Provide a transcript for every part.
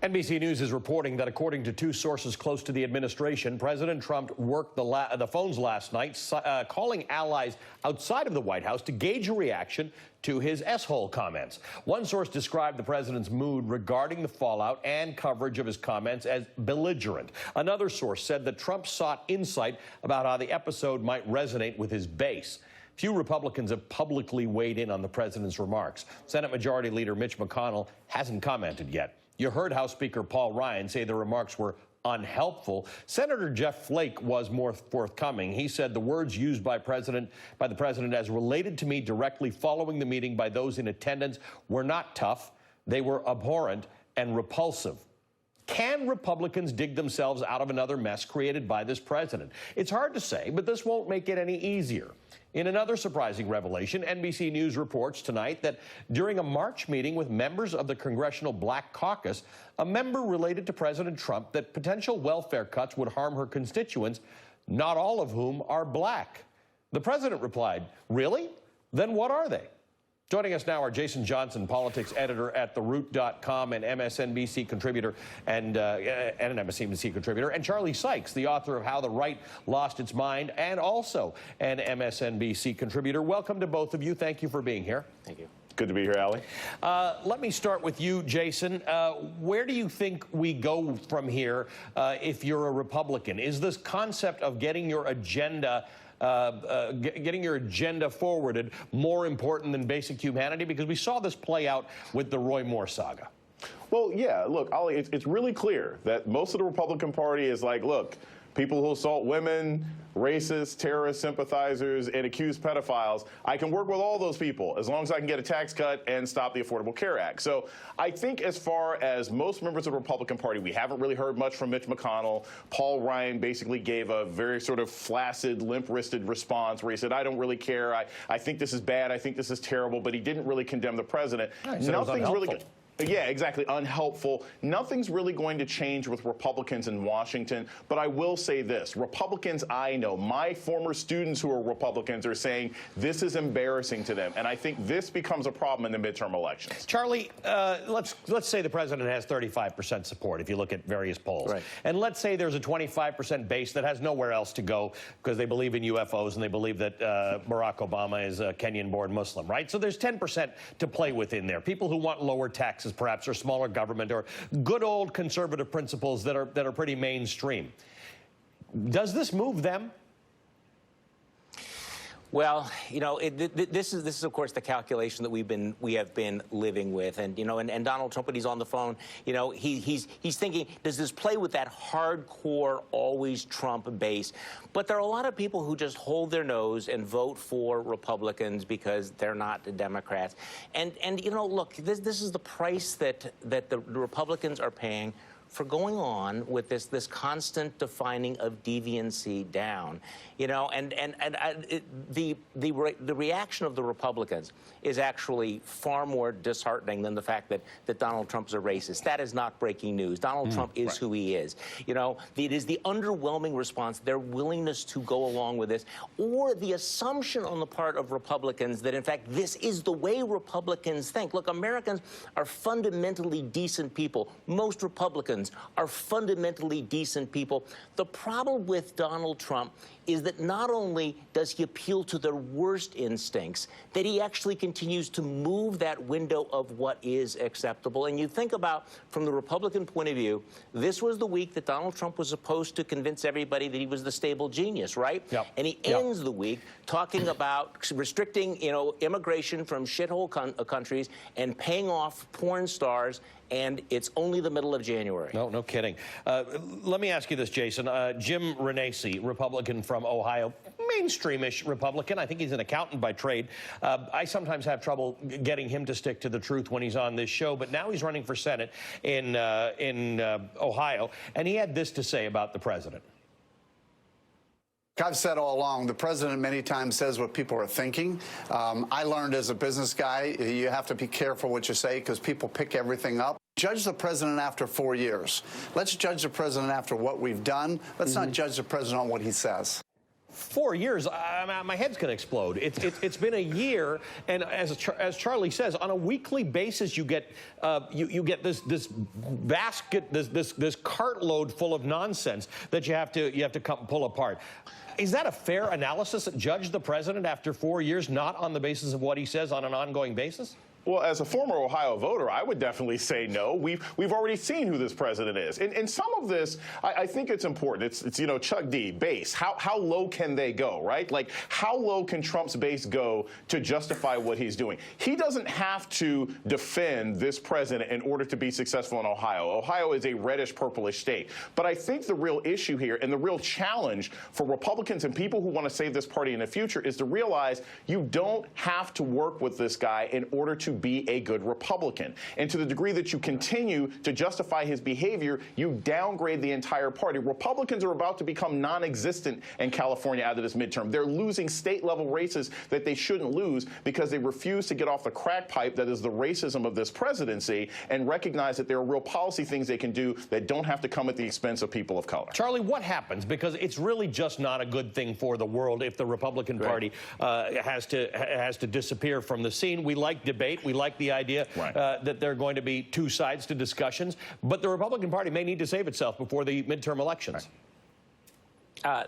NBC News is reporting that according to two sources close to the administration, President Trump worked the phones last night, calling allies outside of the White House to gauge a reaction to his S-hole comments. One source described the president's mood regarding the fallout and coverage of his comments as belligerent. Another source said that Trump sought insight about how the episode might resonate with his base. Few Republicans have publicly weighed in on the president's remarks. Senate Majority Leader Mitch McConnell hasn't commented yet. You heard House Speaker Paul Ryan say the remarks were unhelpful. Senator Jeff Flake was more forthcoming. He said the words used by the president as related to me directly following the meeting by those in attendance were not tough. They were abhorrent and repulsive. Can Republicans dig themselves out of another mess created by this president? It's hard to say, but this won't make it any easier. In another surprising revelation, NBC News reports tonight that during a March meeting with members of the Congressional Black Caucus, a member related to President Trump that potential welfare cuts would harm her constituents, not all of whom are black. The president replied, "Really? Then what are they?" Joining us now are Jason Johnson, politics editor at TheRoot.com and MSNBC contributor and an MSNBC contributor, and Charlie Sykes, the author of How the Right Lost Its Mind, and also an MSNBC contributor. Welcome to both of you. Thank you for being here. Thank you. Good to be here, Ali. Let me start with you, Jason. Where do you think we go from here if you're a Republican? Is this concept of getting your agenda forwarded more important than basic humanity? Because we saw this play out with the Roy Moore saga. Well, yeah, look, Ali, it's really clear that most of the Republican Party is like, look, people who assault women, racists, terrorist sympathizers, and accused pedophiles, I can work with all those people as long as I can get a tax cut and stop the Affordable Care Act. So I think as far as most members of the Republican Party, we haven't really heard much from Mitch McConnell. Paul Ryan basically gave a very sort of flaccid, limp-wristed response where he said, I don't really care. I think this is bad. I think this is terrible. But he didn't really condemn the president. Nothing's really good. Yeah, exactly. Unhelpful. Nothing's really going to change with Republicans in Washington. But I will say this. Republicans I know, my former students who are Republicans, are saying this is embarrassing to them. And I think this becomes a problem in the midterm elections. Charlie, let's say the president has 35% support, if you look at various polls. Right. And let's say there's a 25% base that has nowhere else to go because they believe in UFOs and they believe that Barack Obama is a Kenyan-born Muslim, right? So there's 10% to play with in there. People who want lower taxes, perhaps, or smaller government, or good old conservative principles that are pretty mainstream. Does this move them? Well, you know, this is of course the calculation that we have been living with, and you know, and Donald Trump, when he's on the phone, you know, he's thinking, does this play with that hardcore always Trump base? But there are a lot of people who just hold their nose and vote for Republicans because they're not the Democrats, and you know, look, this is the price that the Republicans are paying for going on with this constant defining of deviancy down, you know, the reaction of the Republicans is actually far more disheartening than the fact that Donald Trump's a racist. That is not breaking news. Donald Trump is right. Who he is. You know, it is the underwhelming response, their willingness to go along with this, or the assumption on the part of Republicans that, in fact, this is the way Republicans think. Look, Americans are fundamentally decent people. Most Republicans are fundamentally decent people. The problem with Donald Trump is that not only does he appeal to their worst instincts, that he actually continues to move that window of what is acceptable. And you think about, from the Republican point of view, this was the week that Donald Trump was supposed to convince everybody that he was the stable genius, right? Yep. And he ends the week talking about restricting, you know, immigration from shithole countries and paying off porn stars, and it's only the middle of January. No kidding. Let me ask you this, Jason. Jim Renacci, Republican from Ohio, mainstreamish Republican. I think he's an accountant by trade. I sometimes have trouble getting him to stick to the truth when he's on this show, but now he's running for Senate in Ohio, and he had this to say about the president. I've said all along, the president many times says what people are thinking. I learned as a business guy, you have to be careful what you say because people pick everything up. Judge the president after 4 years. Let's judge the president after what we've done. Let's not judge the president on what he says. 4 years, my head's going to explode. It's been a year, and as Charlie says, on a weekly basis, you get this basket, this cartload full of nonsense that you have to pull apart. Is that a fair analysis? Judge the president after 4 years, not on the basis of what he says on an ongoing basis? Well, as a former Ohio voter, I would definitely say no. We've already seen who this president is. And some of this, I think it's important. It's you know, Chuck D, base. How low can they go, right? Like, how low can Trump's base go to justify what he's doing? He doesn't have to defend this president in order to be successful in Ohio. Ohio is a reddish-purplish state. But I think the real issue here and the real challenge for Republicans and people who want to save this party in the future is to realize you don't have to work with this guy in order to be a good Republican. And to the degree that you continue to justify his behavior, you downgrade the entire party. Republicans are about to become non-existent in California out of this midterm. They're losing state-level races that they shouldn't lose because they refuse to get off the crack pipe that is the racism of this presidency and recognize that there are real policy things they can do that don't have to come at the expense of people of color. Charlie, what happens? Because it's really just not a good thing for the world if the Republican Party has to disappear from the scene. We like debate. We like the idea that there are going to be two sides to discussions, but the Republican Party may need to save itself before the midterm elections.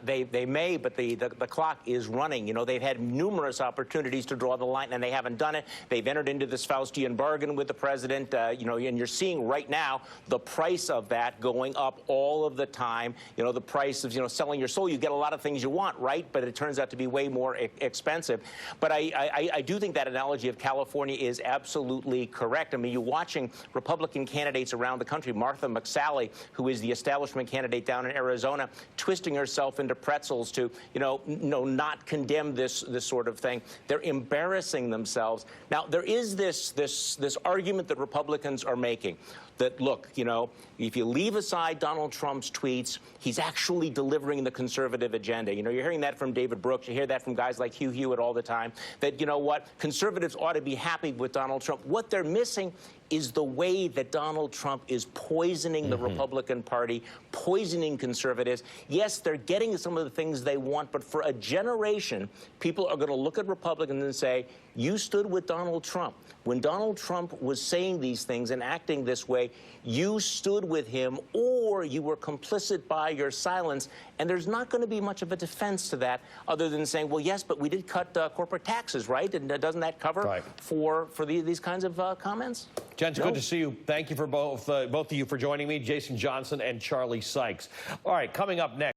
They may, but the clock is running. You know, they've had numerous opportunities to draw the line, and they haven't done it. They've entered into this Faustian bargain with the president, you know, and you're seeing right now the price of that going up all of the time. You know, the price of, you know, selling your soul. You get a lot of things you want, right? But it turns out to be way more expensive. But I do think that analogy of California is absolutely correct. I mean, you're watching Republican candidates around the country. Martha McSally, who is the establishment candidate down in Arizona, twisting herself into pretzels to, you know, not condemn this sort of thing. They're embarrassing themselves. Now, there is this argument that Republicans are making that, look, you know, if you leave aside Donald Trump's tweets, he's actually delivering the conservative agenda. You know, you're hearing that from David Brooks. You hear that from guys like Hugh Hewitt all the time, that, you know what, conservatives ought to be happy with Donald Trump. What they're missing is the way that Donald Trump is poisoning the Republican Party, poisoning conservatives. Yes, they're getting some of the things they want, but for a generation, people are going to look at Republicans and say, you stood with Donald Trump. When Donald Trump was saying these things and acting this way, you stood with him, or you were complicit by your silence. And there's not going to be much of a defense to that other than saying, well, yes, but we did cut corporate taxes, right? And doesn't that cover for these kinds of comments? Gents, good to see you. Thank you for both of you for joining me, Jason Johnson and Charlie Sykes. All right, coming up next.